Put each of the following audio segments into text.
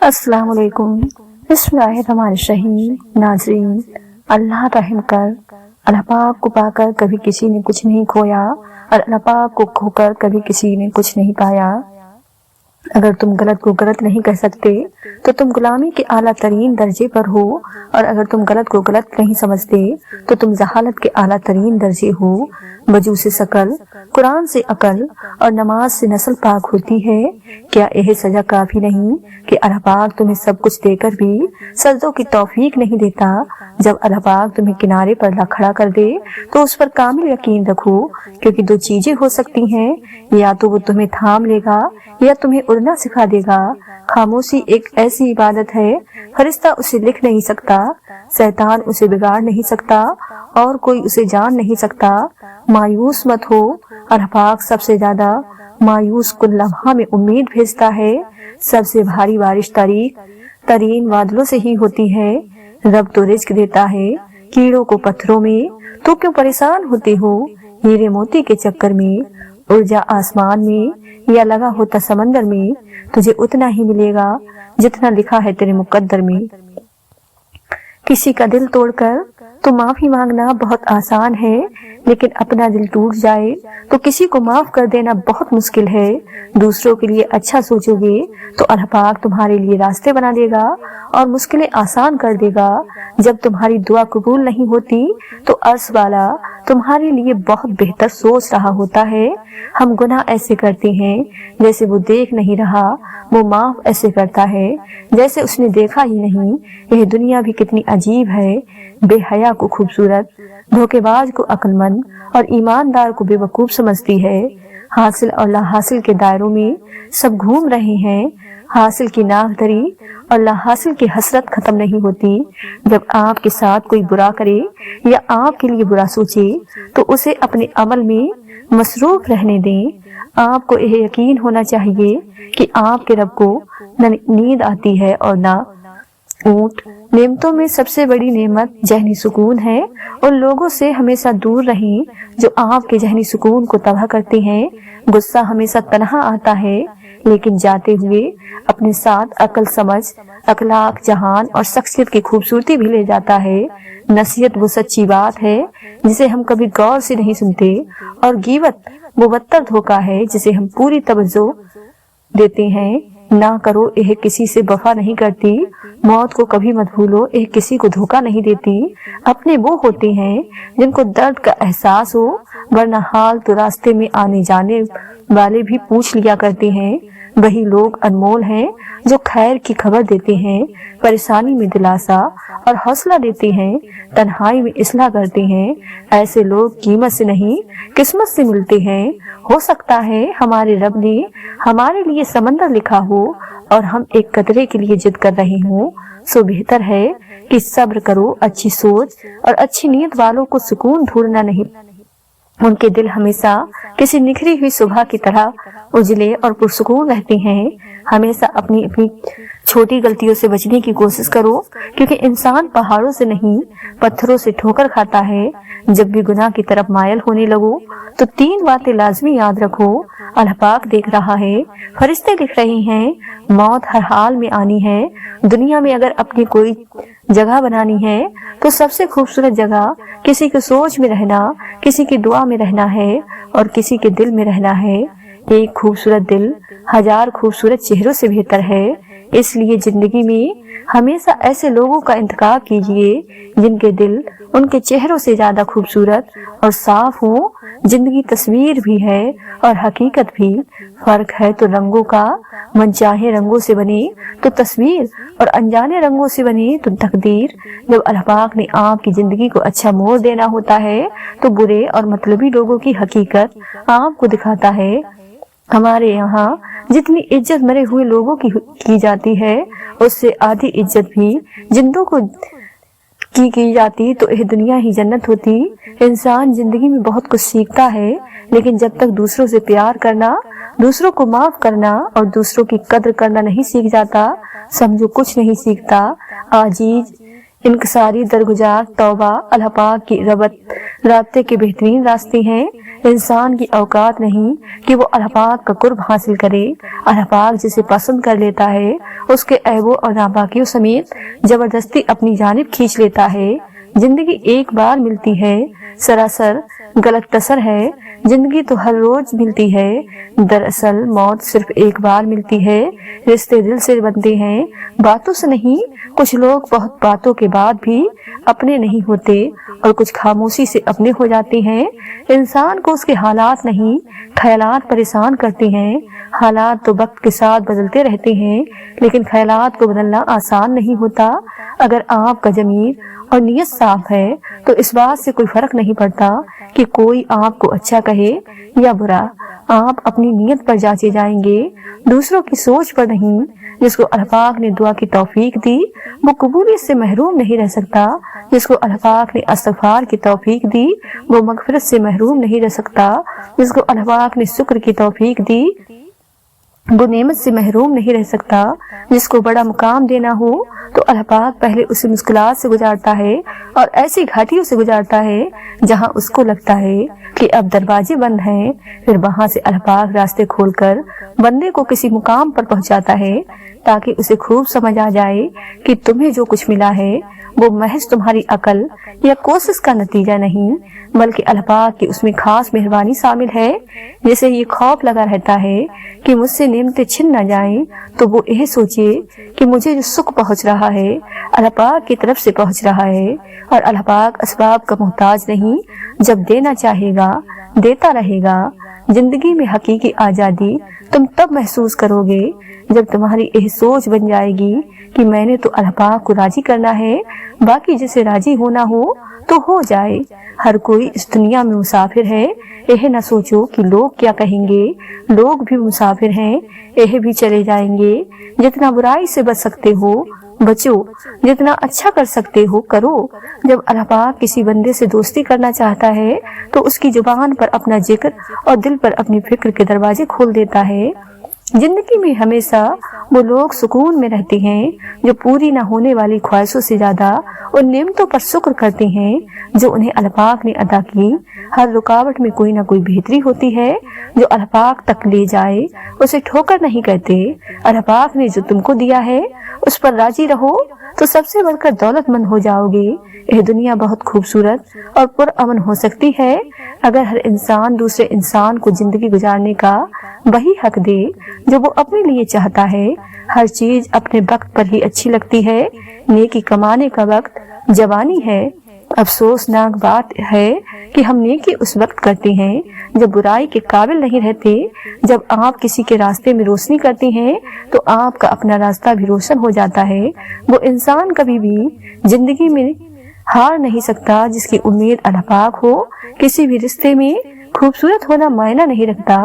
السلام علیکم۔ بسم اللہ الرحمن الرحیم۔ ناظرین، اللہ رحم کر، اللہ پاک کو پا کر کبھی کسی نے کچھ نہیں کھویا اور اللہ پاک کو کھو کر کبھی کسی نے کچھ نہیں پایا۔ اگر تم غلط کو غلط نہیں کہہ سکتے تو تم غلامی کے اعلیٰ ترین درجے پر ہو، اور اگر تم غلط کو غلط نہیں سمجھتے تو تم جہالت کے اعلیٰ ترین درجے ہو۔ وضو سے شکل، قرآن سے عقل اور نماز سے نسل پاک ہوتی ہے۔ کیا یہ سزا کافی نہیں کہ اللہ پاک تمہیں سب کچھ دے کر بھی سجدوں کی توفیق نہیں دیتا؟ جب اللہ پاک تمہیں کنارے پر کھڑا کر دے تو اس پر کامل یقین رکھو، کیونکہ دو چیزیں ہو سکتی ہیں، یا تو وہ تمہیں تھام لے گا یا تمہیں اڑنا سکھا دے گا۔ خاموشی ایک ایسی عبادت ہے، فرشتہ اسے لکھ نہیں سکتا، شیطان اسے بگاڑ نہیں سکتا اور کوئی اسے جان نہیں سکتا۔ مایوس مت ہو، اللہ پاک سب سے زیادہ مایوس کن لمحہ میں امید بھیجتا ہے۔ سب سے بھاری بارش ترین بادلوں سے ہی ہوتی ہے۔ رب تو رزق دیتا ہے کیڑوں کو پتھروں میں، تو کیوں پریشان ہوتے ہو؟ ہیرے موتی کے چکر میں اڑ جا آسمان میں یا لگا ہوتا سمندر میں، تجھے اتنا ہی ملے گا جتنا لکھا ہے تیرے مقدر میں۔ کسی کا دل توڑ کر تو معافی مانگنا بہت آسان ہے، لیکن اپنا دل ٹوٹ جائے تو کسی کو معاف کر دینا بہت مشکل ہے۔ دوسروں کے لیے اچھا سوچو گے تو اللہ پاک تمہارے لیے راستے بنا دے گا اور مشکلیں آسان کر دے گا۔ جب تمہاری دعا قبول نہیں ہوتی تو عرش والا تمہارے لیے بہت بہتر سوچ رہا ہوتا ہے۔ ہم گناہ ایسے کرتے ہیں جیسے وہ دیکھ نہیں رہا، وہ معاف ایسے کرتا ہے جیسے اس نے دیکھا ہی نہیں۔ یہ دنیا بھی کتنی عجیب ہے، بے حیا کو خوبصورت، دھوکے باز کو عقل مند اور ایماندار کو بے وقوف سمجھتی ہے۔ حاصل اور لا حاصل کے دائروں میں سب گھوم رہے ہیں، حاصل کی ناک دری اور لا حاصل کی حسرت ختم نہیں ہوتی۔ جب آپ کے ساتھ کوئی برا کرے یا آپ کے لیے برا سوچے تو اسے اپنے عمل میں مصروف رہنے دیں۔ آپ کو یہ یقین ہونا چاہیے کہ آپ کے رب کو نہ نیند آتی ہے اور نہ اونٹ۔ نعمتوں میں سب سے بڑی نعمت ذہنی سکون ہے۔ ان لوگوں سے ہمیشہ دور رہیں جو آپ کے ذہنی سکون کو تباہ کرتے ہیں۔ غصہ ہمیشہ تنہا آتا ہے، لیکن جاتے ہوئے اپنے ساتھ عقل، سمجھ، اخلاق، جہان اور شخصیت کی خوبصورتی بھی لے جاتا ہے۔ نصیحت وہ سچی بات ہے جسے ہم کبھی غور سے نہیں سنتے، اور غیبت وہ بدتر دھوکہ ہے جسے ہم پوری توجہ دیتے ہیں۔ نہ کرو یہ کسی سے وفا نہیں کرتی، موت کو کبھی مت بھولو یہ کسی کو دھوکہ نہیں دیتی۔ اپنے وہ ہوتے ہیں جن کو درد کا احساس ہو، ورنہ حال تو راستے میں آنے جانے والے بھی پوچھ لیا کرتے ہیں۔ وہی لوگ انمول ہیں جو خیر کی خبر دیتے ہیں، پریشانی میں دلاسا اور حوصلہ دیتے ہیں، تنہائی میں اصلاح کرتے ہیں۔ ایسے لوگ قیمت سے نہیں قسمت سے ملتے ہیں۔ ہو سکتا ہے ہمارے رب نے ہمارے لیے سمندر لکھا ہو اور ہم ایک قطرے کے لیے ضد کر رہے ہوں، سو بہتر ہے کہ صبر کرو۔ اچھی سوچ اور اچھی نیت والوں کو سکون ڈھونڈنا نہیں، ان کے دل ہمیشہ کسی نکھری ہوئی صبح کی طرح اجلے اور پرسکون رہتے ہیں۔ ہمیشہ اپنی چھوٹی غلطیوں سے بچنے کی کوشش کرو، کیونکہ انسان پہاڑوں سے نہیں پتھروں سے ٹھوکر کھاتا ہے۔ جب بھی گناہ کی طرف مائل ہونے لگو تو 3 باتیں لازمی یاد رکھو۔ اللہ پاک دیکھ رہا ہے، فرشتے لکھ رہے ہیں، موت ہر حال میں آنی ہے۔ دنیا میں اگر اپنی کوئی جگہ بنانی ہے تو سب سے خوبصورت جگہ کسی کی سوچ میں رہنا، کسی کی دعا میں رہنا ہے اور کسی کے دل میں رہنا ہے۔ ایک خوبصورت دل 1000 خوبصورت چہروں سے بہتر ہے۔ اس لیے زندگی میں ہمیشہ ایسے لوگوں کا انتخاب کیجیے جن کے دل ان کے چہروں سے زیادہ خوبصورت اور صاف ہوں۔ زندگی تصویر بھی ہے اور حقیقت بھی، فرق ہے تو رنگوں کا۔ من چاہے رنگوں سے بنے تو تصویر اور انجانے رنگوں سے بنے تو تقدیر۔ جب اللہ پاک نے آپ کی زندگی کو اچھا موڑ دینا ہوتا ہے تو برے اور مطلبی لوگوں کی حقیقت آپ کو دکھاتا ہے۔ ہمارے یہاں جتنی عزت مرے ہوئے لوگوں کی جاتی ہے، اس سے آدھی عزت بھی جندوں کو کی جاتی تو یہ دنیا ہی جنت ہوتی۔ انسان زندگی میں بہت کچھ سیکھتا ہے، لیکن جب تک دوسروں سے پیار کرنا، دوسروں کو معاف کرنا اور دوسروں کی قدر کرنا نہیں سیکھ جاتا، سمجھو کچھ نہیں سیکھتا۔ عاجز، انکساری، درگزار، توبہ اللہ پاک کی رابطے کے بہترین راستے ہیں۔ इंसान की औकात नहीं कि वो अल्लाह पाक का कुर्ब हासिल करे। अल्लाह पाक जिसे पसंद कर लेता है उसके ऐबों और नापाकियों समेत जबरदस्ती अपनी जानिब खींच लेता है। जिंदगी एक बार मिलती है, सरासर गलत तसर है। जिंदगी तो हर रोज मिलती है, दरअसल मौत सिर्फ एक बार मिलती है। रिश्ते दिल से बनते हैं, बातों से नहीं। कुछ लोग बहुत बातों के बाद भी अपने नहीं होते और कुछ खामोशी से अपने हो जाते हैं। इंसान को उसके हालात नहीं, ख्यालात परेशान करते हैं। हालात तो वक्त के साथ बदलते रहते हैं, लेकिन ख्यालात को बदलना आसान नहीं होता। अगर आपका ज़मीर और नीयत साफ है तो इस बात से कोई फर्क नहीं पड़ता कि कोई आपको अच्छा कहे या बुरा। आप अपनी नीयत पर जांचे जाएंगे, दूसरों की सोच पर नहीं। जिसको अल्लाह पाक ने दुआ की तौफीक दी वो कबूलियत से महरूम नहीं रह सकता। जिसको अल्लाह पाक ने इस्तिग़फ़ार की तौफीक दी वो मग़फ़िरत से महरूम नहीं रह सकता। जिसको अल्लाह पाक ने शुक्र की तौफीक दी वो नेमत से महरूम नहीं रह सकता। जिसको बड़ा मुकाम देना हो तो अल्लाह पाक पहले उसे मुश्किलात से गुजारता है और ऐसी घाटियों से गुजारता है जहां उसको लगता है कि अब दरवाजे बंद हैं। फिर वहां से अल्लाह पाक रास्ते खोलकर बंदे को किसी मुकाम पर पहुंचाता है ताकि उसे खूब समझ आ जाए कि तुम्हें जो कुछ मिला है वो महज तुम्हारी अकल या कोशिश का नतीजा नहीं, बल्कि अल्लाह पाक की उसमें खास मेहरबानी शामिल है। जैसे ये खौफ लगा रहता है कि मुझसे नेमतें छिन न जाएं, तो वो यह सोचे कि मुझे जो सुख पहुंच रहा है अल्लाह पाक की तरफ से पहुंच रहा है और अल्लाह पाक असबाब का मोहताज नहीं। जब देना चाहेगा देता रहेगा। जिंदगी में हकीकी आजादी तुम तब महसूस करोगे जब तुम्हारी यह सोच बन जाएगी कि मैंने तो अल्लाह पाक को राजी करना है, बाकी जिसे राजी होना हो तो हो जाए। हर कोई इस दुनिया में मुसाफिर है, यह न सोचो कि लोग क्या कहेंगे। लोग भी मुसाफिर हैं, यह भी चले जाएंगे। जितना बुराई से बच सकते हो बचो, जितना अच्छा कर सकते हो करो। जब अल्लाह पाक किसी बंदे से दोस्ती करना चाहता है तो उसकी जुबान पर अपना जिक्र और दिल पर अपनी फिक्र के दरवाजे खोल देता है। जिंदगी में हमेशा वो लोग सुकून में रहते हैं जो पूरी न होने वाली ख्वाहिशों से ज्यादा उन नेमतों पर शुक्र करते हैं जो उन्हें अल्लाह पाक ने अता की। हर रुकावट में कोई ना कोई बेहतरी होती है जो अल्लाह पाक तक ले जाए, उसे ठोकर नहीं कहते। अल्लाह पाक ने जो तुमको दिया है उस पर राजी रहो तो सबसे बढ़कर दौलतमंद हो जाओगे। यह दुनिया बहुत खूबसूरत और पुरअमन हो सकती है अगर हर इंसान दूसरे इंसान को जिंदगी गुजारने का वही हक दे जो वो अपने लिए चाहता है। हर चीज अपने वक्त पर ही अच्छी लगती है। नेकी कमाने का वक्त जवानी है। अफसोसनाक बात है कि हम नेकी उस वक्त करते हैं जब बुराई के काबिल नहीं रहते। जब आप किसी के रास्ते में रोशनी करते हैं तो आपका अपना रास्ता भी रोशन हो जाता है। वो इंसान कभी भी जिंदगी में हार नहीं सकता जिसकी उम्मीद अल्लाह पाक हो। किसी भी रिश्ते में खूबसूरत होना मायना नहीं रखता,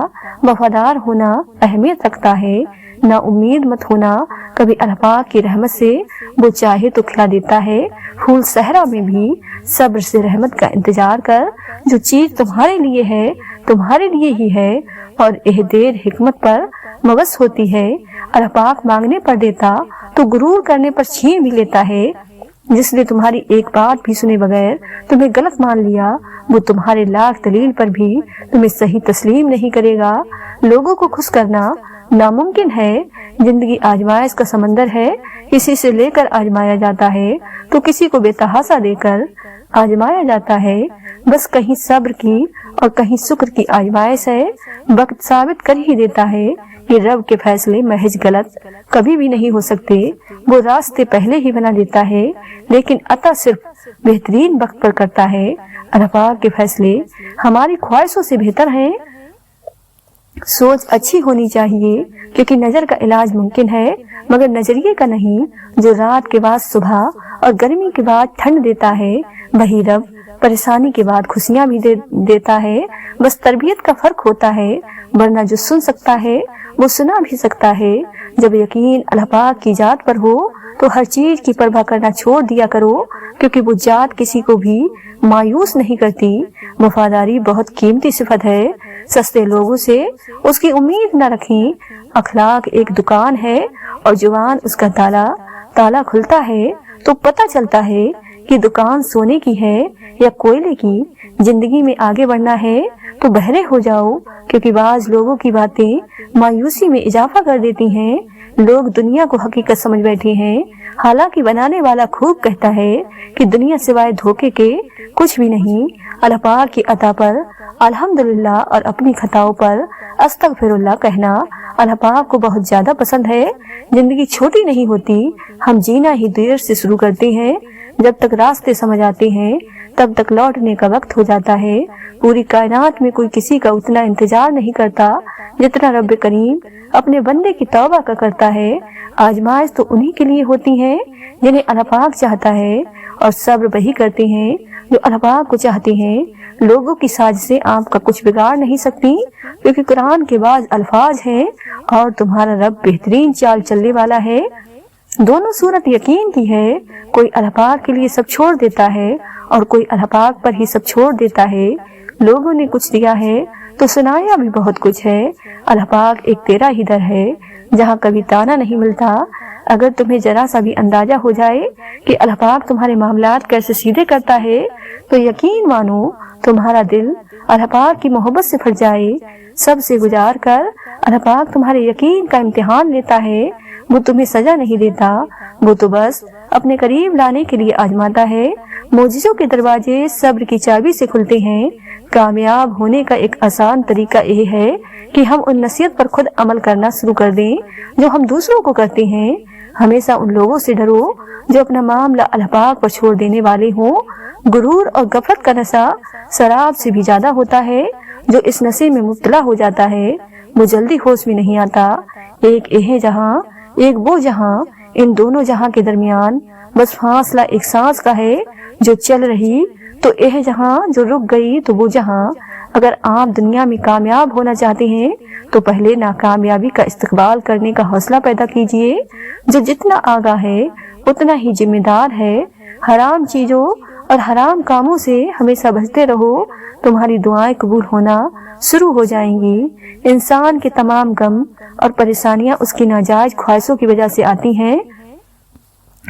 वफादार होना अहमियत रखता है। ना उम्मीद मत होना, कभी अल्लाह पाक की रहमत से वो चाहे तो खिला देता है। फूल सहरा में भी सब्र से रहमत का इंतजार कर। जो चीज तुम्हारे लिए है तुम्हारे लिए ही है और यह देर हिकमत पर मबस होती है। अल्लाह पाक मांगने पर देता तो गुरूर करने पर छीन भी लेता है। जिसने तुम्हारी एक बात भी सुने बगैर तुम्हें गलत मान लिया वो तुम्हारे लाख दलील पर भी तुम्हें सही तस्लीम नहीं करेगा। लोगों को खुश करना नामुमकिन है। जिंदगी आजमाइश का समंदर है। किसी से लेकर आजमाया जाता है तो किसी को बेतहासा देकर आजमाया जाता है। बस कहीं सब्र की और कहीं शुक्र की आजमाइश है। वक्त साबित कर ही देता है कि रब के फैसले महज गलत कभी भी नहीं हो सकते। वो रास्ते पहले ही बना देता है लेकिन अता सिर्फ बेहतरीन वक्त पर करता है। अल्लाह पाक के फैसले हमारी ख्वाहिशों से बेहतर हैं। सोच अच्छी होनी चाहिए क्योंकि नजर का इलाज मुमकिन है मगर नजरिए का नहीं। जो रात के बाद सुबह और गर्मी के बाद ठंड देता है वही रब परेशानी के बाद खुशियां भी देता है। बस तरबियत का फर्क होता है, वरना जो सुन सकता है वो सुना भी सकता है। जब यकीन अल्लाह पाक की जात पर हो तो हर चीज की परवाह करना छोड़ दिया करो क्योंकि वो जात किसी को भी मायूस नहीं करती। वफादारी बहुत कीमती सिफत है। सस्ते लोगों से उसकी उम्मीद न रखें। अखलाक एक दुकान है और जुबान उसका ताला खुलता है तो पता चलता है कि दुकान सोने की है या कोयले की। जिंदगी में आगे बढ़ना है تو بہرے ہو جاؤ، کیونکہ بعض لوگوں کی باتیں مایوسی میں اضافہ کر دیتی ہیں۔ لوگ دنیا کو حقیقت سمجھ بیٹھے ہیں، حالانکہ بنانے والا خوب کہتا ہے کہ دنیا سوائے دھوکے کے کچھ بھی نہیں۔ اللہ پاک کی عطا پر الحمدللہ اور اپنی خطاؤں پر استغفر اللہ کہنا اللہ پاک کو بہت زیادہ پسند ہے۔ زندگی چھوٹی نہیں ہوتی، ہم جینا ہی دیر سے شروع کرتے ہیں۔ جب تک راستے سمجھ آتے ہیں تب تک لوٹنے کا وقت ہو جاتا ہے۔ پوری کائنات میں کوئی کسی کا اتنا انتظار نہیں کرتا جتنا رب کریم اپنے بندے کی توبہ کا کرتا ہے۔ آزمائش تو انہی کے لیے ہوتی ہے جنہیں اللہ پاک چاہتا ہے، اور صبر وہی کرتے ہیں جو اللہ پاک کو چاہتے ہیں۔ لوگوں کی سازشیں آپ کا کچھ بگاڑ نہیں سکتی، کیونکہ قرآن کے بعض الفاظ ہیں اور تمہارا رب بہترین چال چلنے والا ہے۔ دونوں صورت یقین کی ہے، کوئی اللہ پاک کے لیے سب چھوڑ دیتا ہے اور کوئی اللہ پاک پر ہی سب چھوڑ دیتا ہے۔ لوگوں نے کچھ دیا ہے تو سنایا بھی بہت کچھ ہے۔ اللہ پاک ایک تیرا ہی در ہے جہاں کبھی تانا نہیں ملتا۔ اگر تمہیں ذرا سا بھی اندازہ ہو جائے کہ اللہ پاک تمہارے معاملات کیسے سیدھے کرتا ہے تو یقین مانو تمہارا دل اللہ پاک کی محبت سے پھٹ جائے۔ سب سے گزار کر اللہ پاک تمہارے یقین کا امتحان لیتا ہے، وہ تمہیں سزا نہیں دیتا، وہ تو بس اپنے قریب لانے کے لیے آزماتا ہے۔ معجزوں کے دروازے صبر کی چابی سے کھلتے ہیں۔ کامیاب ہونے کا ایک آسان طریقہ یہ ہے کہ ہم ان نصیحت پر خود عمل کرنا شروع کر دیں جو ہم دوسروں کو کرتے ہیں۔ ہمیشہ ان لوگوں سے ڈرو جو اپنا معاملہ اللہ پاک پر چھوڑ دینے والے ہوں۔ غرور اور غفلت کا نشہ شراب سے بھی زیادہ ہوتا ہے۔ جو اس نشے میں مبتلا ہو جاتا ہے وہ جلدی ہوش میں نہیں آتا۔ ایک یہ جہاں، ایک وہ جہاں، ان دونوں جہاں کے درمیان بس فاصلہ ایک سانس کا ہے۔ جو چل رہی تو یہ جہاں، جو رک گئی تو وہ جہاں۔ اگر آپ دنیا میں کامیاب ہونا چاہتے ہیں تو پہلے ناکامیابی کا استقبال کرنے کا حوصلہ پیدا کیجیے۔ جو جتنا آگاہ ہے اتنا ہی ذمہ دار ہے۔ حرام چیزوں اور حرام کاموں سے ہمیشہ بچتے رہو، تمہاری دعائیں قبول ہونا شروع ہو جائیں گی۔ انسان کے تمام غم اور پریشانیاں اس کی ناجائز خواہشوں کی وجہ سے آتی ہیں۔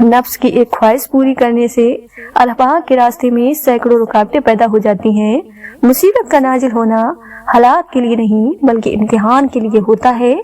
نفس کی ایک خواہش پوری کرنے سے اللہ پاک کے راستے میں سینکڑوں رکاوٹیں پیدا ہو جاتی ہیں۔ مصیبت کا نازل ہونا ہلاک کے لیے نہیں بلکہ امتحان کے لیے ہوتا ہے۔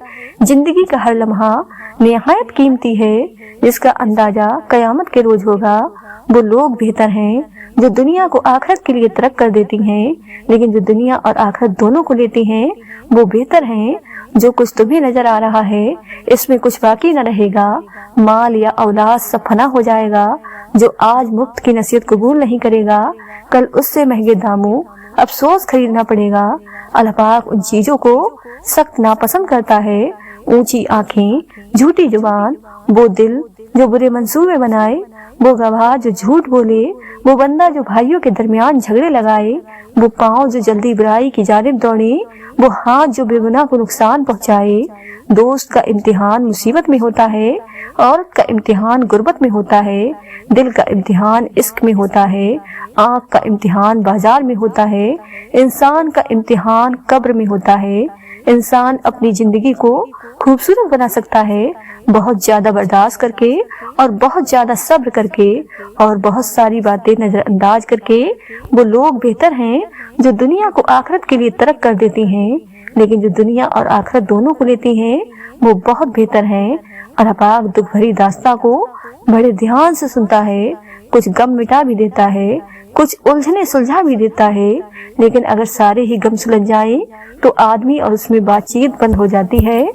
زندگی کا ہر لمحہ نہایت قیمتی ہے، جس کا اندازہ قیامت کے روز ہوگا۔ وہ لوگ بہتر ہیں جو دنیا کو آخرت کے لیے ترک کر دیتی ہیں، لیکن جو دنیا اور آخرت دونوں کو لیتی ہیں وہ بہتر ہیں۔ جو کچھ تمہیں نظر آ رہا ہے اس میں کچھ باقی نہ رہے گا، مال یا اولاد سب فنا ہو جائے گا۔ جو آج مفت کی نصیحت قبول نہیں کرے گا کل اس سے مہنگے داموں افسوس خریدنا پڑے گا۔ اللہ پاک ان چیزوں کو سخت ناپسند کرتا ہے، اونچی آنکھیں، جھوٹی زبان، وہ دل جو برے منصوبے بنائے، وہ گواہ جو جھوٹ بولے، وہ بندہ جو بھائیوں کے درمیان جھگڑے لگائے، وہ پاؤں جو جلدی برائی کی جانب دوڑے، وہ ہاتھ جو بے گناہ کو نقصان پہنچائے۔ دوست کا امتحان مصیبت میں ہوتا ہے، عورت کا امتحان غربت میں ہوتا ہے، دل کا امتحان عشق میں ہوتا ہے، آنکھ کا امتحان بازار میں ہوتا ہے، انسان کا امتحان قبر میں ہوتا ہے۔ انسان اپنی زندگی کو خوبصورت بنا سکتا ہے بہت زیادہ برداشت کر کے اور بہت زیادہ صبر کر کے اور بہت ساری باتیں نظر انداز کر کے۔ وہ لوگ بہتر ہیں جو دنیا کو آخرت کے لیے ترک کر دیتی ہیں، لیکن جو دنیا اور آخرت دونوں کو لیتی ہیں وہ بہت بہتر ہیں۔ اللہ پاک دکھ بھری داستان کو بڑے دھیان سے سنتا ہے، کچھ غم مٹا بھی دیتا ہے، کچھ الجھنے سلجھا بھی دیتا ہے، لیکن اگر سارے ہی غم سلجھ جائیں تو آدمی اور اس میں بات چیت بند ہو جاتی ہے۔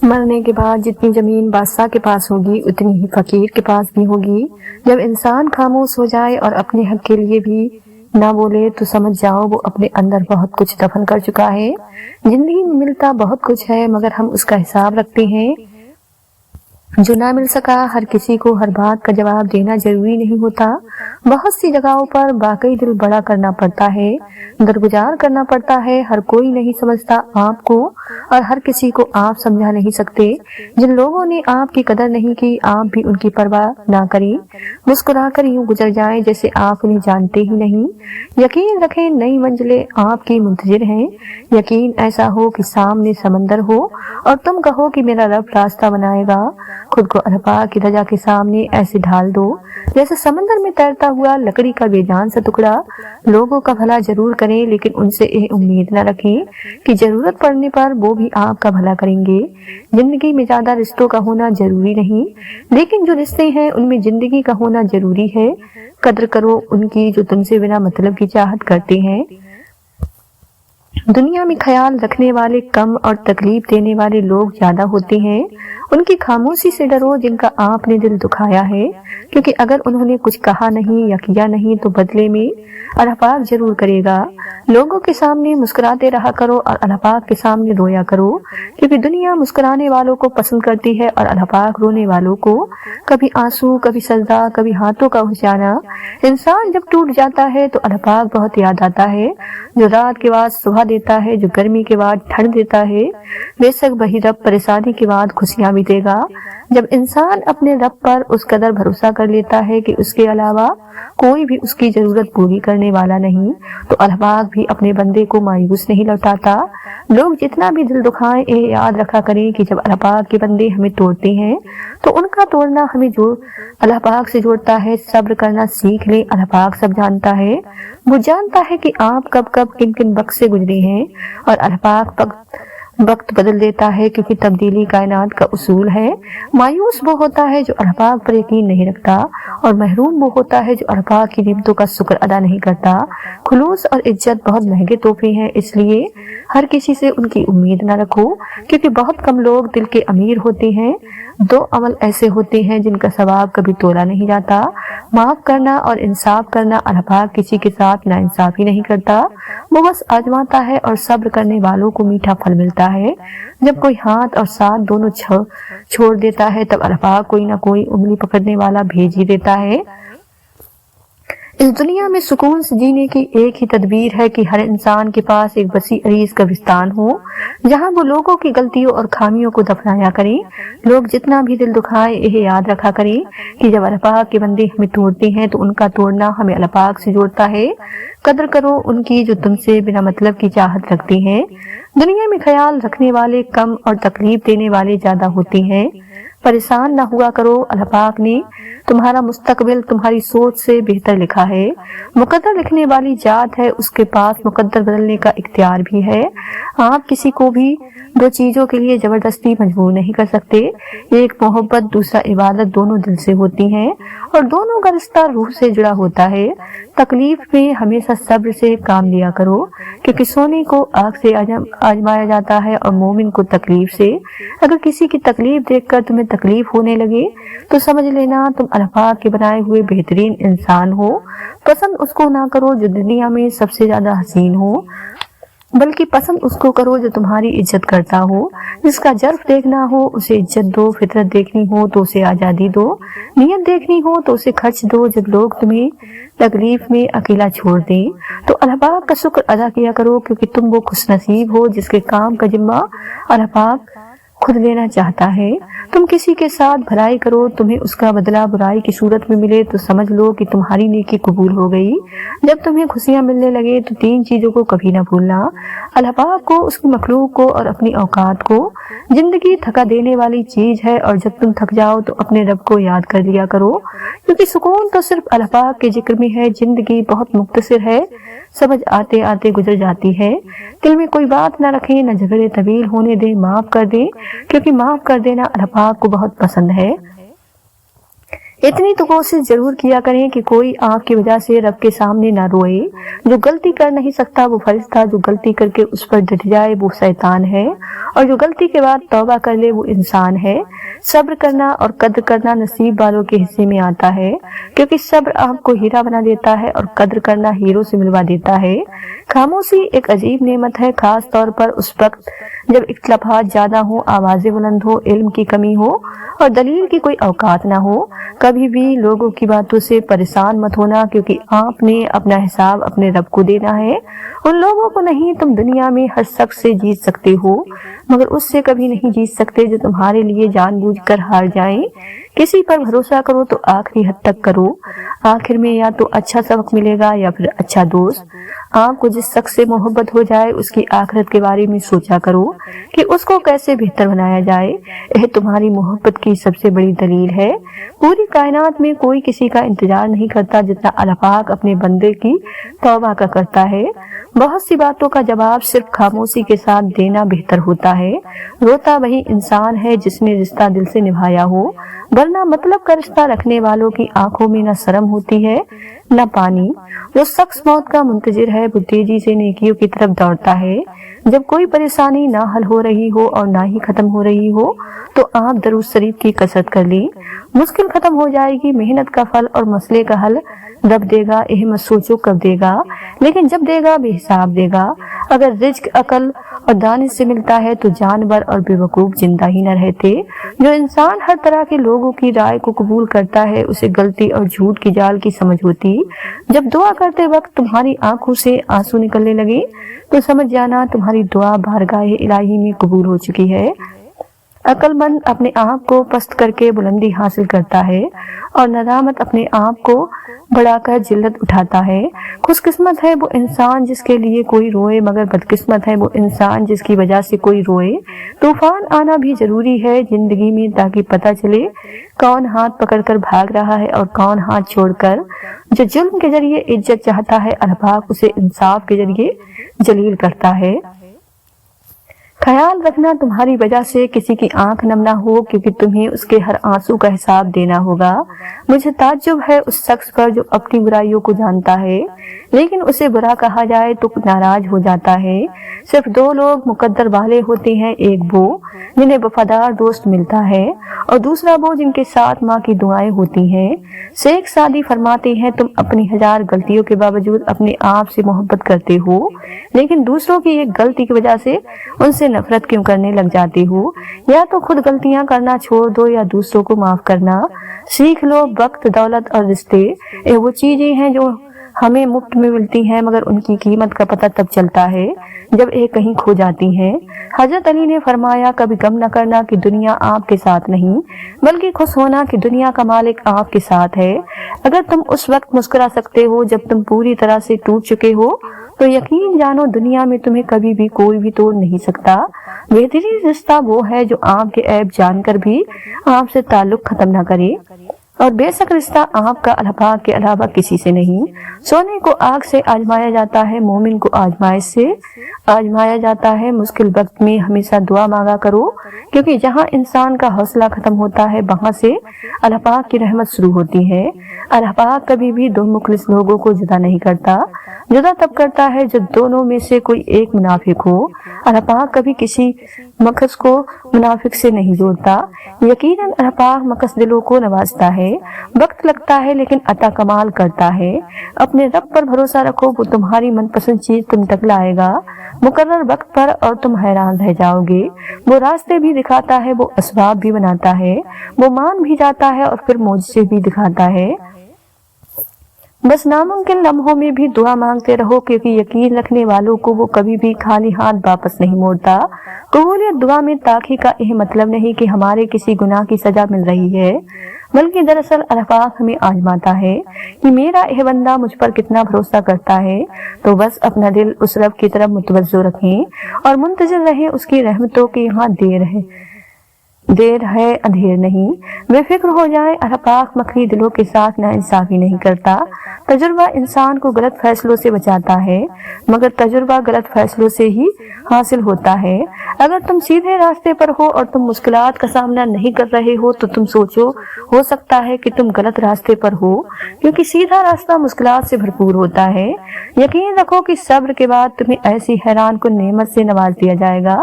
مرنے کے بعد جتنی زمین بادشاہ کے پاس ہوگی اتنی ہی فقیر کے پاس بھی ہوگی۔ جب انسان خاموش ہو جائے اور اپنے حق کے لیے بھی نہ بولے تو سمجھ جاؤ وہ اپنے اندر بہت کچھ دفن کر چکا ہے۔ زندگی میں ملتا بہت کچھ ہے مگر ہم اس کا حساب رکھتے ہیں جو نہ مل سکا۔ ہر کسی کو ہر بات کا جواب دینا ضروری نہیں ہوتا۔ بہت سی جگہوں پر واقعی دل بڑا کرنا پڑتا ہے، درگزار کرنا پڑتا ہے۔ ہر کوئی نہیں سمجھتا آپ کو اور ہر کسی کو آپ سمجھا نہیں سکتے۔ جن لوگوں نے آپ کی قدر نہیں کی آپ بھی ان کی پرواہ نہ کریں، مسکرا کر یوں گزر جائیں جیسے آپ انہیں جانتے ہی نہیں۔ یقین رکھیں نئی منزلیں آپ کی منتظر ہیں۔ یقین ایسا ہو کہ سامنے سمندر ہو اور تم کہو کہ میرا رب راستہ بنائے گا۔ خود کو اللہ پاک کی رضا کے سامنے ایسے ڈھال دو جیسے سمندر میں تیرتا ہوا لکڑی کا بے جان سا ٹکڑا۔ لوگوں کا بھلا ضرور کریں لیکن ان سے یہ امید نہ رکھیں کہ ضرورت پڑنے پر وہ بھی آپ کا بھلا کریں گے۔ زندگی میں زیادہ رشتوں کا ہونا ضروری نہیں، لیکن جو رشتے ہیں ان میں زندگی کا ہونا ضروری ہے۔ قدر کرو ان کی جو تم سے بنا مطلب کی چاہت کرتے ہیں۔ دنیا میں خیال رکھنے والے کم اور تکلیف دینے والے لوگ زیادہ ہوتے ہیں۔ ان کی خاموشی سے ڈرو جن کا آپ نے دل دکھایا ہے، کیونکہ اگر انہوں نے کچھ کہا نہیں یا کیا نہیں تو بدلے میں اللہ پاک ضرور کرے گا۔ لوگوں کے سامنے مسکراتے رہا کرو اور اللہ پاک کے سامنے رویا کرو، کیونکہ دنیا مسکرانے والوں کو پسند کرتی ہے اور اللہ پاک رونے والوں کو۔ کبھی آنسو، کبھی سجدہ، کبھی ہاتھوں کا ہشیانہ۔ انسان جب ٹوٹ جاتا ہے تو اللہ پاک بہت یاد آتا ہے، جو رات کے بعد صبح دیتا ہے، جو گرمی کے بعد ٹھنڈ دیتا ہے۔ بے شک وہی رب پریشانی کے بعد خوشیاں بھی دے گا۔ جب انسان اپنے رب پر اس قدر بھروسہ کر لیتا ہے کہ اس کے علاوہ کوئی بھی اس کی ضرورت پوری کرنے والا نہیں، تو اللہ پاک بھی اپنے بندے کو مایوس نہیں لوٹاتا۔ لوگ جتنا بھی دل دکھائیں، یہ یاد رکھا کریں کہ جب اللہ پاک کے بندے ہمیں توڑتے ہیں تو ان کا توڑنا ہمیں جو اللہ پاک سے جوڑتا ہے۔ صبر کرنا سیکھ لیں، اللہ پاک سب جانتا ہے۔ وہ جانتا ہے کہ آپ کب کب کن کن وقت سے گزرے ہیں، اور اللہ پاک وقت بدل دیتا ہے کیونکہ تبدیلی کائنات کا اصول ہے۔ مایوس وہ ہوتا ہے جو اللہ پاک پر یقین نہیں رکھتا، اور محروم وہ ہوتا ہے جو اللہ پاک کی نعمتوں کا شکر ادا نہیں کرتا۔ خلوص اور عزت بہت مہنگے تحفے ہیں، اس لیے ہر کسی سے ان کی امید نہ رکھو، کیونکہ بہت کم لوگ دل کے امیر ہوتے ہیں۔ دو عمل ایسے ہوتے ہیں جن کا ثواب کبھی تولا نہیں جاتا، معاف کرنا اور انصاف کرنا۔ اللہ پاک کسی کے ساتھ ناانصافی نہیں کرتا، وہ بس آزماتا ہے، اور صبر کرنے والوں کو میٹھا پھل ملتا ہے۔ جب کوئی ہاتھ اور ساتھ دونوں چھوڑ دیتا ہے تب اللہ پاک کوئی نہ کوئی انگلی پکڑنے والا بھیج ہی دیتا ہے۔ اس دنیا میں سکون سے جینے کی ایک ہی تدبیر ہے کہ ہر انسان کے پاس ایک وسیع عریض قبرستان ہو، جہاں وہ لوگوں کی غلطیوں اور خامیوں کو دفنایا کریں۔ لوگ جتنا بھی دل دکھائیں، یہ یاد رکھا کریں کہ جب اللہ پاک کے بندے ہمیں توڑتے ہیں تو ان کا توڑنا ہمیں اللہ پاک سے جوڑتا ہے۔ قدر کرو ان کی جو تم سے بنا مطلب کی چاہت رکھتے ہیں۔ دنیا میں خیال رکھنے والے کم اور تکلیف دینے والے زیادہ ہوتے ہیں۔ پریشان نہ ہوا کرو، اللہ پاک نے تمہارا مستقبل تمہاری سوچ سے بہتر لکھا ہے۔ مقدر لکھنے والی ذات ہے، اس کے پاس مقدر بدلنے کا اختیار بھی ہے۔ آپ کسی کو بھی دو چیزوں کے لیے زبردستی مجبور نہیں کر سکتے، ایک محبت، دوسرا عبادت، دونوں دل سے ہوتی ہیں اور دونوں کا رشتہ روح سے جڑا ہوتا ہے۔ تکلیف میں ہمیشہ صبر سے کام لیا کرو، کیونکہ سونے کو آگ سے آزمایا جاتا ہے اور مومن کو تکلیف سے۔ اگر کسی کی تکلیف دیکھ کر تمہیں تکلیف ہونے لگے تو سمجھ لینا تم اللہ پاک کے بنائے ہوئے بہترین انسان ہو۔ پسند اس کو نہ کرو جو دنیا میں سب سے زیادہ حسین ہو، بلکہ پسند اس کو کرو جو تمہاری عزت کرتا ہو۔ جس کا جرف دیکھنا ہو اسے عزت دو، فطرت دیکھنی ہو تو اسے آزادی دو، نیت دیکھنی ہو تو اسے خرچ دو۔ جب لوگ تمہیں تکلیف میں اکیلا چھوڑ دیں تو اللہ پاک کا شکر ادا کیا کرو، کیونکہ تم وہ خوش نصیب ہو جس کے کام کا ذمہ اللہ پاک خود لینا چاہتا ہے۔ تم کسی کے ساتھ بھلائی کرو، تمہیں اس کا بدلہ برائی کی صورت میں ملے تو سمجھ لو کہ تمہاری نیکی قبول ہو گئی۔ جب تمہیں خوشیاں ملنے لگے تو تین چیزوں کو کبھی نہ بھولنا، اللہ پاک کو، اس کی مخلوق کو اور اپنی اوقات کو۔ زندگی تھکا دینے والی چیز ہے، اور جب تم تھک جاؤ تو اپنے رب کو یاد کر لیا کرو، کیونکہ سکون تو صرف اللہ پاک کے ذکر میں ہے۔ زندگی بہت مختصر ہے، سمجھ آتے آتے گزر جاتی ہے۔ دل میں کوئی بات نہ رکھیں، نہ جھگڑے طویل ہونے دیں، معاف کر دیں، کیونکہ معاف کر دینا اللہ پاک کو بہت پسند ہے۔ اتنی تو کوشش ضرور کیا کریں کہ کوئی آپ کی وجہ سے رب کے سامنے نہ روئے۔ جو غلطی کر نہیں سکتا وہ فرشتہ، جو غلطی کر کے اس پر ڈٹ جائے وہ شیطان ہے، اور جو غلطی کے بعد توبہ کر لے وہ انسان ہے۔ صبر کرنا اور قدر کرنا نصیب والوں کے حصے میں آتا ہے، کیونکہ صبر آپ کو ہیرا بنا دیتا ہے اور قدر کرنا ہیرو سے ملوا دیتا ہے۔ خاموشی ایک عجیب نعمت ہے، خاص طور پر اس وقت جب اختلافات زیادہ ہوں، آوازیں بلند ہو، علم کی کمی ہو اور دلیل کی کوئی اوقات نہ ہو۔ کبھی بھی لوگوں کی باتوں سے پریشان مت ہونا، کیونکہ آپ نے اپنا حساب اپنے رب کو دینا ہے، ان لوگوں کو نہیں۔ تم دنیا میں ہر شخص سے جیت سکتے ہو، مگر اس سے کبھی نہیں جیت سکتے جو تمہارے لیے جان بوجھ کر ہار جائیں۔ کسی پر بھروسہ کرو تو آخری حد تک کرو، آخر میں یا تو اچھا سبق ملے گا یا پھر اچھا دوست۔ आपको जिस शख्स से मोहब्बत हो जाए उसकी आखिरत के बारे में सोचा करो कि उसको कैसे बेहतर बनाया जाए। यह तुम्हारी मोहब्बत की सबसे बड़ी दलील है। पूरी कायनात में कोई किसी का इंतजार नहीं करता जितना अल्लाह पाक अपने बंदे की तौबा का करता है। बहुत सी बातों का जवाब सिर्फ खामोशी के साथ देना बेहतर होता है। रोता वही इंसान है जिसने रिश्ता दिल से निभाया हो, वरना मतलब का रिश्ता रखने वालों की आंखों में न शर्म होती है न पानी। जो शख्स मौत का मुंतजिर है वो तेजी से नेकियों की तरफ दौड़ता है। जब कोई परेशानी ना हल हो रही हो और ना ही खत्म हो रही हो तो आप दरूद शरीफ की कसरत कर ली। मुश्किल खत्म हो जाएगी, मेहनत का फल और मसले का हल रब देगा। यह मत सोचो कब देगा, लेकिन जब देगा बेहिसाब देगा। अगर रिज्क अकल और दानिश से मिलता है तो जानवर और बेवकूफ जिंदा ही न रहते। जो इंसान हर तरह के लोगों की राय को कबूल करता है उसे गलती और झूठ की जाल की समझ होती। जब दुआ करते वक्त तुम्हारी आंखों से आंसू निकलने लगे तो समझ जाना तुम्हारी दुआ बारगाह इलाही में कबूल हो चुकी है। अक्लमंद अपने आप को पस्त करके बुलंदी हासिल करता है और नदामत अपने आप को बढ़ाकर जिल्लत उठाता है। खुशकिस्मत है वो इंसान जिसके लिए कोई रोए, मगर बदकिस्मत है वो इंसान जिसकी वजह से कोई रोए। तूफान आना भी जरूरी है जिंदगी में ताकि पता चले कौन हाथ पकड़कर भाग रहा है और कौन हाथ छोड़कर। जो जुल्म के जरिए इज्जत चाहता है अल्लाह पाक उसे इंसाफ के जरिए जलील करता है। ख्याल रखना तुम्हारी वजह से किसी की आंख नम ना हो, क्योंकि तुम्हें उसके हर आंसू का हिसाब देना होगा। मुझे ताज्जुब है उस शख्स पर जो अपनी बुराइयों को जानता है लेकिन उसे बुरा कहा जाए तो नाराज हो जाता है। सिर्फ दो लोग मुकद्दर वाले होते हैं, एक वो जिन्हें वफादार दोस्त मिलता है और दूसरा वो जिनके साथ माँ की दुआएं होती हैं। शेख सादी फरमाते हैं, तुम अपनी 1000 गलतियों के बावजूद अपने आप से मोहब्बत करते हो, लेकिन दूसरों की एक गलती की वजह से उनसे नफरत क्यों करने लग जाते हो। या तो खुद गलतियां करना छोड़ दो या दूसरों को माफ करना सीख लो। वक्त, दौलत और रिश्ते ये वो चीजें हैं जो हमें मुफ्त में मिलती हैं, मगर उनकी कीमत का पता तब चलता है जब ये कहीं खो जाती हैं। हजरत अली ने फरमाया, कभी गम न करना कि दुनिया आपके साथ नहीं, बल्कि खुश होना कि दुनिया का मालिक आपके साथ है। अगर तुम उस वक्त मुस्कुरा सकते हो जब तुम पूरी तरह से टूट चुके हो तो यकीन जानो दुनिया में तुम्हें कभी भी कोई भी तोड़ नहीं सकता। बेहतरीन रिश्ता वो है जो आपके ऐब जानकर भी आपसे ताल्लुक खत्म न करे, और बेशक रिश्ता आपका अल्लाह पाक के अलावा किसी से नहीं। सोने को आग से आजमाया जाता है, मोमिन को आजमाइश से आजमाया जाता है। मुश्किल वक्त में हमेशा दुआ मांगा करो, क्योंकि जहाँ इंसान का हौसला खत्म होता है वहाँ से अल्लाह पाक की रहमत शुरू होती है। अल्लाह पाक कभी भी दो मुखलिस लोगों को जुदा नहीं करता, जुदा तब करता है जब दोनों में से कोई एक मुनाफिक हो। अल्लाह पाक कभी किसी मकस को मुनाफिक से नहीं जोड़ता। यकीनन अल्लाह पाक मकस दिलों को नवाजता है। वक्त लगता है लेकिन अता कमाल करता है। अपने रब पर भरोसा रखो, वो तुम्हारी मनपसंद चीज तुम तक लाएगा मुकर्रर वक्त पर और तुम हैरान रह जाओगे। वो रास्ते भी दिखाता है, वो असबाब भी बनाता है, वो मान भी जाता है और फिर मोज़िज़े भी दिखाता है। बस नामुमकिन लम्हों में भी दुआ मांगते रहो, क्योंकि यकीन रखने वालों को वो कभी भी खाली हाथ वापस नहीं मोड़ता। कबूलियत दुआ में ताक़ी का यह मतलब नहीं कि हमारे किसी गुनाह की सजा मिल रही है, बल्कि दरअसल अल्लाह पाक हमें आजमाता है कि मेरा यह बंदा मुझ पर कितना भरोसा करता है। तो बस अपना दिल उस रब की तरफ मुतवज्जो रखें और मुंतज़िर रहें उसकी रहमतों की। यहाँ देर है अंधेर नहीं। बेफिक्र हो जाए, अल्लाह पाक मकरी दिलों के साथ नाइंसाफी नहीं करता। तजुर्बा इंसान को गलत फैसलों से बचाता है, मगर तजुर्बा गलत फैसलों से ही हासिल होता है। अगर तुम सीधे रास्ते पर हो और तुम मुश्किलात का सामना नहीं कर रहे हो तो तुम सोचो, हो सकता है कि तुम गलत रास्ते पर हो, क्योंकि सीधा रास्ता मुश्किलात से भरपूर होता है। यकीन रखो कि सब्र के बाद तुम्हें ऐसी हैरान कुन नेमत से नवाज दिया जाएगा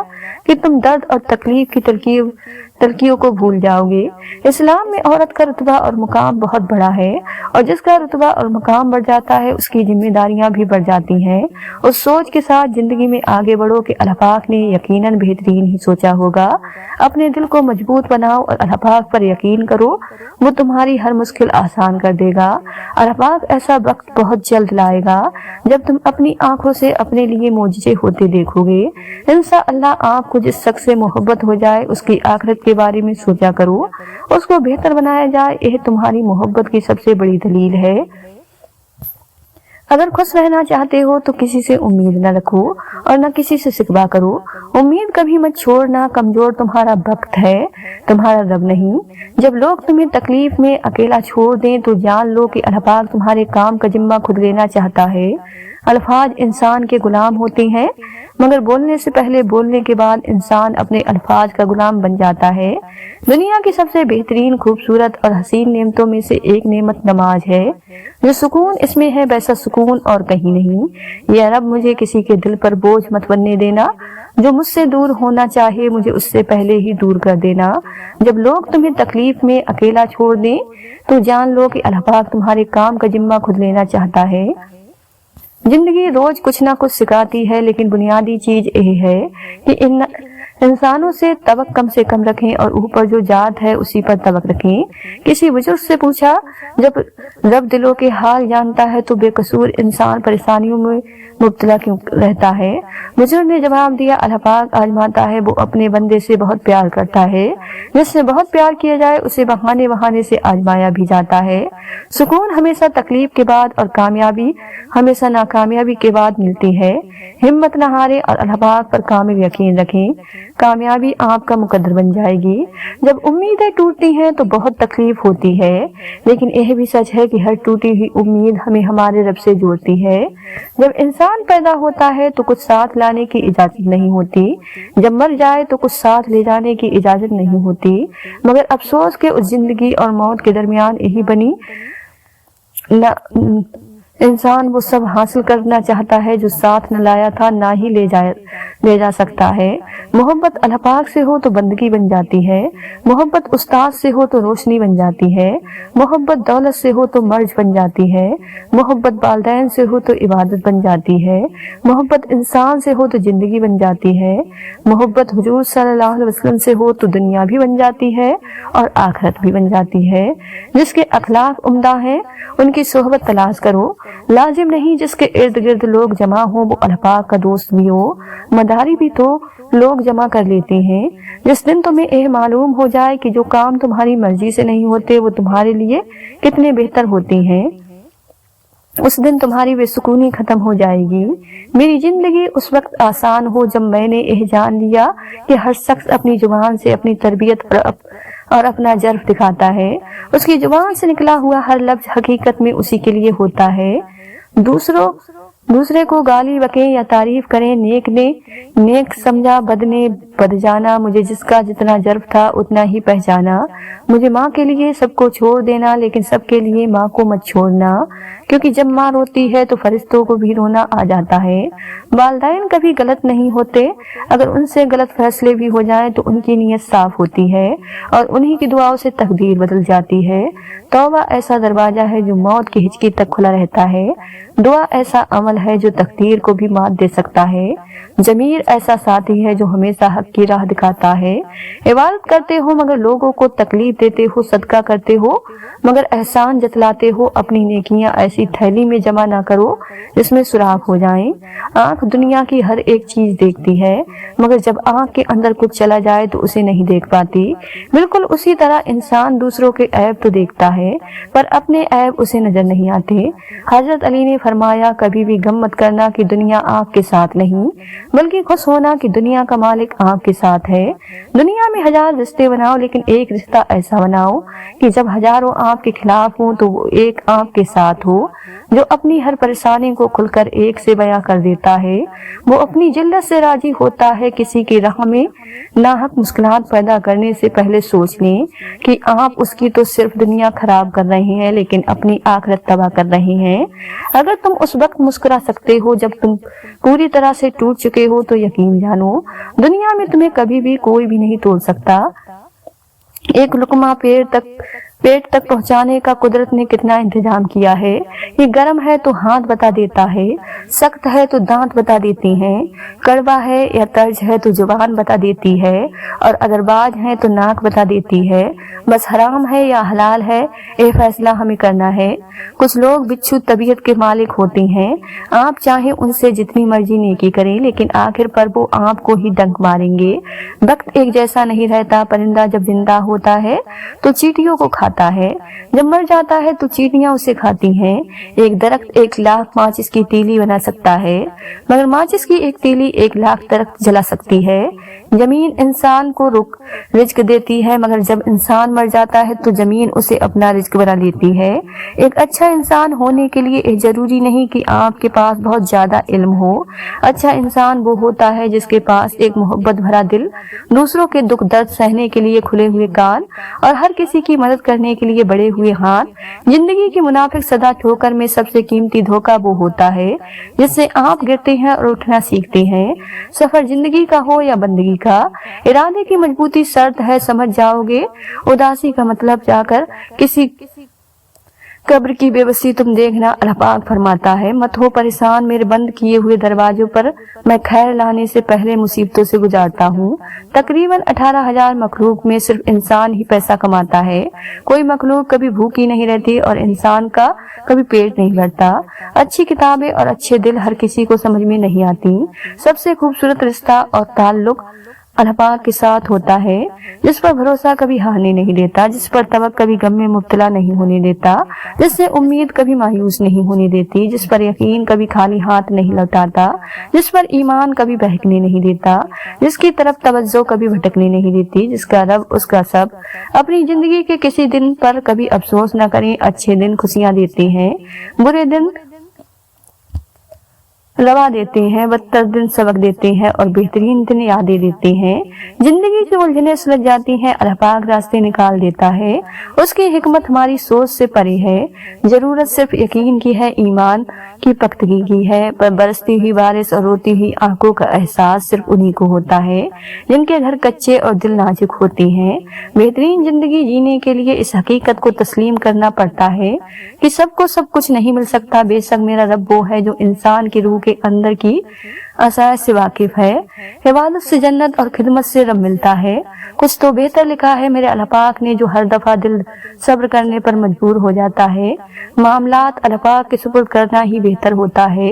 कि तुम दर्द और तकलीफ की तलकियों को भूल जाओगे। इस्लाम में औरत का रुतबा और मुकाम बहुत बड़ा है, और जिसका रुतबा और मुकाम बढ़ जाता है उसकी जिम्मेदारियां भी बढ़ जाती हैं। उस सोच के साथ जिंदगी में आगे बढ़ो कि अल्लाह पाक ने यकीनन बेहतरीन ही सोचा होगा। अपने दिल को मजबूत बनाओ और अल्लाह पाक पर यकीन करो, वो तुम्हारी हर मुश्किल आसान कर देगा। अल्लाह पाक ऐसा वक्त बहुत जल्द लाएगा जब तुम अपनी आंखों से अपने लिए मोज़िज़े होते देखोगे। इंशाअल्लाह आपको जिस शख्स से मोहब्बत हो जाए उसकी आखिरत के बारे में सोचा करो, उसको बेहतर बनाया जाए। यह तुम्हारी मोहब्बत की सबसे बड़ी दलील है। अगर खुश रहना चाहते हो तो किसी से उम्मीद न रखो और न किसी से शिकवा करो। उम्मीद कभी मत छोड़ना, कमजोर तुम्हारा वक्त है, तुम्हारा रब नहीं। जब लोग तुम्हें तकलीफ में अकेला छोड़ दें तो जान लो कि अल्लाह पाक तुम्हारे काम का जिम्मा खुद लेना चाहता है। अल्फाज इंसान के गुलाम होते हैं, मगर बोलने से पहले बोलने के बाद इंसान अपने अल्फाज का गुलाम बन जाता है। दुनिया की सबसे बेहतरीन, खूबसूरत और हसीन नेमतों में से एक नेमत नमाज है। जो सुकून इसमें है वैसा सुकून और कहीं नहीं। या रब, मुझे किसी के दिल पर बोझ मत बनने देना। जो मुझसे दूर होना चाहे मुझे उससे पहले ही दूर कर देना। जब लोग तुम्हें तकलीफ में अकेला छोड़ दें तो जान लो कि अल्लाह पाक तुम्हारे काम का जिम्मा खुद लेना चाहता है। जिंदगी रोज कुछ ना कुछ सिखाती है, लेकिन बुनियादी चीज यह है कि इंसानों से तवक्क कम से कम रखें और ऊपर जो जात है उसी पर तवक्क रखें। किसी बुजुर्ग से पूछा, जब रब दिलों के हाल जानता है तो बेकसूर इंसान परेशानियों में मुब्तला क्यों रहता है? बुजुर्ग ने जवाब दिया, अल्लाह पाक आजमाता है, वो अपने बंदे से बहुत प्यार करता है। जिससे बहुत प्यार किया जाए उसे बहाने बहाने से आजमाया भी जाता है। सुकून हमेशा तकलीफ के बाद और कामयाबी हमेशा नाकामयाबी के बाद मिलती है। हिम्मत न हारे और अल्लाह पाक पर कामिल यकीन रखें। कामयाबी आपका मुकद्दर बन जाएगी। जब उम्मीदें टूटती हैं तो बहुत तकलीफ होती है, लेकिन यह भी सच है कि हर टूटी हुई उम्मीद हमें हमारे रब से जोड़ती है। जब इंसान पैदा होता है तो कुछ साथ लाने की इजाजत नहीं होती, जब मर जाए तो कुछ साथ ले जाने की इजाजत नहीं होती। मगर अफसोस के उस जिंदगी और मौत के दरमियान यही बनी इंसान वो सब हासिल करना चाहता है जो साथ न लाया था, ना ही ले जा सकता है। मोहब्बत अल्लाह पाक से हो तो बंदगी बन जाती है। मोहब्बत उस्ताद से हो तो रोशनी बन जाती है। मोहब्बत दौलत से हो तो मर्ज बन जाती है। मोहब्बत वालिदैन से हो तो इबादत बन जाती है। मोहब्बत इंसान से हो तो जिंदगी बन जाती है। मोहब्बत हुजूर सल्लल्लाहु अलैहि वसल्लम से हो तो दुनिया भी बन जाती है और आखिरत भी बन जाती है। जिसके अखलाक उम्दा हैं उनकी सोहबत तलाश करो। लाजिम नहीं जिसके इर्द गिर्द लोग जमा हो वो अल्लाह पाक का दोस्त भी हो। मदारी भी तो लोग जमा कर लेते हैं। जिस दिन तुम्हें यह मालूम हो जाए कि जो काम तुम्हारी मर्जी से नहीं होते वो तुम्हारे लिए कितने बेहतर होते हैं, उस दिन तुम्हारी बेसुकूनी खत्म हो जाएगी। मेरी जिंदगी उस वक्त आसान हो जब मैंने यह जान लिया कि हर शख्स अपनी जुबान से अपनी तरबियत और अपना जर्फ दिखाता है। उसकी जुबान से निकला हुआ हर लफ्ज हकीकत में उसी के लिए होता है। दूसरे को गाली बके या तारीफ करें, नेक ने नेक समझा, बद ने बद जाना। मुझे जिसका जितना जर्फ था उतना ही पहचाना। मुझे माँ के लिए सबको छोड़ देना, लेकिन सबके लिए माँ को मत छोड़ना, क्योंकि जब माँ रोती है तो फरिश्तों को भी रोना आ जाता है। वालिदैन कभी गलत नहीं होते, अगर उनसे गलत फैसले भी हो जाए तो उनकी नीयत साफ होती है और उन्हीं की दुआओं से तकदीर बदल जाती है। तौबा ऐसा दरवाजा है जो मौत की हिचकी तक खुला रहता है। दुआ ऐसा अमल है जो तकदीर को भी मात दे सकता है। जमीर ऐसा साथी है जो हमेशा हक की राह दिखाता है। इबादत करते हो मगर लोगों को तकलीफ देते हो, सदका करते हो मगर एहसान जतलाते हो। अपनी नेकियां ऐसी थैली में जमा ना करो जिसमें सुराख हो जाएं। आंख दुनिया की हर एक चीज देखती है, मगर जब आंख के अंदर कुछ चला जाए तो उसे नहीं देख पाती। बिल्कुल उसी तरह इंसान दूसरों के ऐब तो देखता है पर अपने ऐब उसे नजर नहीं आते। हजरत अली ने फरमाया, कभी भी गम मत करना कि दुनिया आंख के साथ नहीं, बल्कि खुश होना कि दुनिया का मालिक आंख के साथ है। दुनिया में 1000 रिश्ते बनाओ, लेकिन एक रिश्ता ऐसा बनाओ कि जब हजारों आंख के खिलाफ हो तो वो एक आंख के साथ हो। जो अपनी हर परेशानी को खुलकर एक से बयां कर देता है वो अपनी जिल्लत से राजी होता है। किसी की राह में नाहक मुश्किलात पैदा करने से पहले सोच लें कि आप उसकी तो सिर्फ दुनिया खराब कर रहे हैं, लेकिन अपनी आखिरत तबाह कर रहे हैं। अगर तुम उस वक्त मुस्कुरा सकते हो जब तुम पूरी तरह से टूट चुके हो तो यकीन जानो दुनिया में तुम्हें कभी भी कोई भी नहीं तोड़ सकता। एक लुकमा पेट तक पहुंचाने का कुदरत ने कितना इंतजाम किया है। ये गर्म है तो हाथ बता देता है, सख्त है तो दांत बता देती हैं, कड़वा है या तर्ज है तो जुबान बता देती है, और अगर बाज है तो नाक बता देती है। बस हराम है या हलाल है ये फैसला हमें करना है। कुछ लोग बिच्छू तबीयत के मालिक होते हैं। आप चाहे उनसे जितनी मर्जी नेकी करें, लेकिन आखिर पर वो आपको ही डंक मारेंगे। वक्त एक जैसा नहीं रहता। परिंदा जब जिंदा होता है तो चींटियों को खाता खाता है। जब मर जाता है तो चींटियां उसे खाती हैं। एक दरख्त 1 लाख माचिस की तीली बना सकता है, मगर माचिस की एक तीली 1 लाख दरख्त जला सकती है। जमीन इंसान को रिज्क देती है, मगर जब इंसान मर जाता है तो जमीन उसे अपना रिज्क बना लेती है। एक अच्छा इंसान होने के लिए जरूरी नहीं कि आपके पास बहुत ज्यादा इल्म हो। अच्छा इंसान वो होता है जिसके पास एक मोहब्बत भरा दिल, दूसरों के दुख दर्द सहने के लिए खुले हुए कान और हर किसी की मदद करने के लिए बढ़े हुए हाथ। जिंदगी की मुनाफिक सदा ठोकर में सबसे कीमती धोखा वो होता है जिससे आप गिरते हैं और उठना सीखते हैं। सफर जिंदगी का हो या बंदगी का, इरादे की मजबूती शर्त है, समझ जाओगे। उदासी का मतलब जाकर किसी कब्र की बेबसी तुम देखना। अल्लाह पाक फरमाता है, मत हो परेशान मेरे बंद किए हुए दरवाजों पर, मैं खैर लाने से पहले मुसीबतों से गुजारता हूँ। तकरीबन 18,000 मखलूक में सिर्फ इंसान ही पैसा कमाता है। कोई मखलूक कभी भूखी नहीं रहती और इंसान का कभी पेट नहीं भरता। अच्छी किताबें और अच्छे दिल हर किसी को समझ में नहीं आती। सबसे खूबसूरत रिश्ता और ताल्लुक अल्लाह पाक के साथ होता है, जिस पर भरोसा कभी हारने नहीं देता, जिस पर तवक्कुल कभी गम में मुब्तला नहीं होने देता, जिससे उम्मीद कभी मायूस नहीं होने देती, जिस पर यकीन कभी खाली हाथ नहीं लौटाता, जिस पर ईमान कभी बहकने नहीं देता, जिसकी तरफ तवज्जो कभी भटकने नहीं देती, जिसका रब उसका सब। अपनी जिंदगी के किसी दिन पर कभी अफसोस न करें। अच्छे दिन खुशियां देते हैं, बुरे दिन रवा देते हैं, बदतर दिन सबक देते हैं और बेहतरीन दिन यादें देते हैं। जिंदगी की उलझनें सुलझ जाती हैं, अल्लाह पाक रास्ते निकाल देता है। उसकी हिकमत हमारी सोच से परे है। जरूरत सिर्फ यकीन की है, ईमान की पख्तगी की है। पर बरसती हुई बारिश और रोती हुई आंखों का एहसास सिर्फ उन्हीं को होता है जिनके घर कच्चे और दिल नाजुक होते हैं। बेहतरीन जिंदगी जीने के लिए इस हकीकत को तस्लीम करना पड़ता है कि सबको सब कुछ नहीं मिल सकता। बेशक मेरा रब वो है जो इंसान की रूह के अंदर की असाय से वाकिफ है। इबादत से जन्नत और खिदमत से रब मिलता है। कुछ तो बेहतर लिखा है मेरे अल्लाह पाक ने, जो हर दफा दिल सब्र करने पर मजबूर हो जाता है। मामलात अल्लाह पाक के सुपुर्द करना ही बेहतर होता है,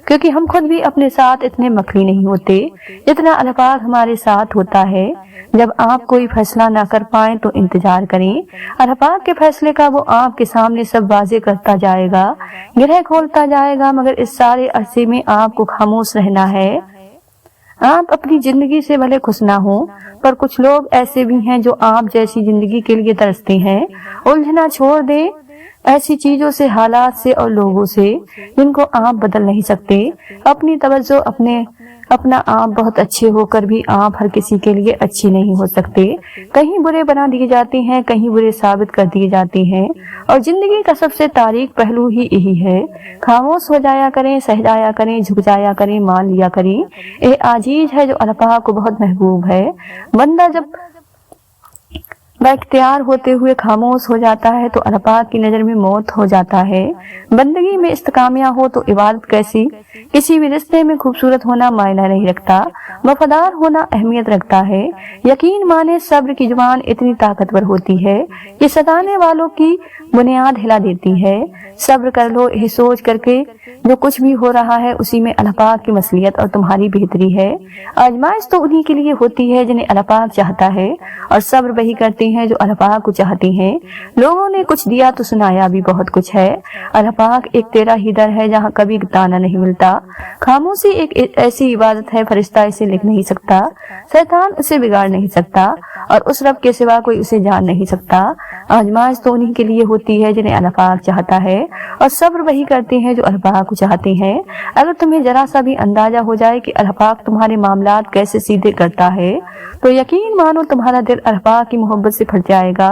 क्योंकि हम खुद भी अपने साथ इतने मखली नहीं होते जितना अल्लाह पाक हमारे साथ होता है। जब आप कोई फैसला ना कर पाए तो इंतजार करें। अल्लाह पाक के फैसले का वो आपके सामने सब वाज़ेह करता जाएगा, गिरह खोलता जाएगा, मगर इस सारे अरसे में आपको खामोश रहना है। आप अपनी जिंदगी से भले खुश ना हो, पर कुछ लोग ऐसे भी हैं जो आप जैसी जिंदगी के लिए तरसते हैं। उलझना छोड़ दें ऐसी चीजों से, हालात से और लोगों से जिनको आप बदल नहीं सकते। अपनी तवज्जो अपना आप बहुत अच्छे होकर भी आप हर किसी के लिए अच्छे नहीं हो सकते। कहीं बुरे बना दिए जाते हैं, कहीं बुरे साबित कर दिए जाते हैं, और जिंदगी का सबसे तारीख पहलू ही यही है। खामोश हो जाया करें, सह जाया करें, झुक जाया करें, मान लिया करें। ये आजीज है जो अल्लाह पाक को बहुत महबूब है। बंदा जब बाइख्तियार होते हुए खामोश हो जाता है तो अल्लाह पाक की नजर में मौत हो जाता है। बंदगी में इस्तिकामिया हो तो इबादत कैसी। किसी भी रिश्ते में खूबसूरत होना मायना नहीं रखता, वफादार होना अहमियत रखता है। यकीन माने सब्र की जुबान इतनी ताकतवर होती है कि सताने वालों की बुनियाद हिला देती है। सब्र कर लो यह सोच करके जो कुछ भी हो रहा है उसी में अल्लाह पाक की मसलियत और तुम्हारी बेहतरी है। आजमाइश तो उन्हीं के लिए होती है जिन्हें अल्लाह पाक चाहता है, और सब्र वही करते हैं जो अल्लाह पाक को चाहते हैं। लोगों ने कुछ दिया तो सुनाया भी बहुत कुछ है। अल्लाह पाक एक तेरा ही दर है जहाँ कभी ताना नहीं मिलता। खामोशी एक ऐसी इबादत है, फरिश्ता इसे लिख नहीं सकता, शैतान उसे बिगाड़ नहीं सकता, और उस रब के सिवा कोई उसे जान नहीं सकता। आजमाइश तो उन्हीं के लिए होती है जिन्हें अल्लाह पाक चाहता है, और सब्र वही करते हैं जो अल्लाह पाक को चाहते हैं। अगर तुम्हें जरा सा भी अंदाजा हो जाए कि अल्लाह पाक तुम्हारे मामलात कैसे सीधे करता है तो यकीन मानो तुम्हारा दिल अल्लाह पाक की मोहब्बत से फट जाएगा।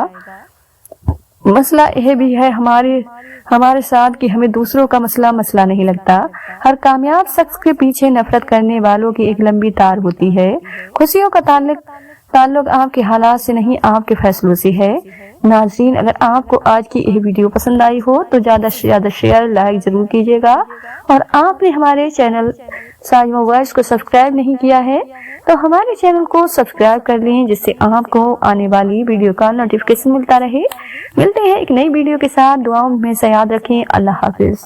मसला यह भी है हमारे साथ कि हमें दूसरों का मसला नहीं लगता। हर कामयाब शख्स के पीछे नफरत करने वालों की एक लंबी तार होती है। खुशियों का ताल्लुक आपके हालात से नहीं, आपके फैसलों से है। नाज़रीन, अगर आपको आज की यह वीडियो पसंद आई हो तो ज्यादा से ज्यादा शेयर लाइक जरूर कीजिएगा, और आपने हमारे चैनल साजिमा वॉइस को सब्सक्राइब नहीं किया है तो हमारे चैनल को सब्सक्राइब कर लें, जिससे आपको आने वाली वीडियो का नोटिफिकेशन मिलता रहे। मिलते हैं एक नई वीडियो के साथ। दुआओं में से याद रखें। अल्लाह हाफिज।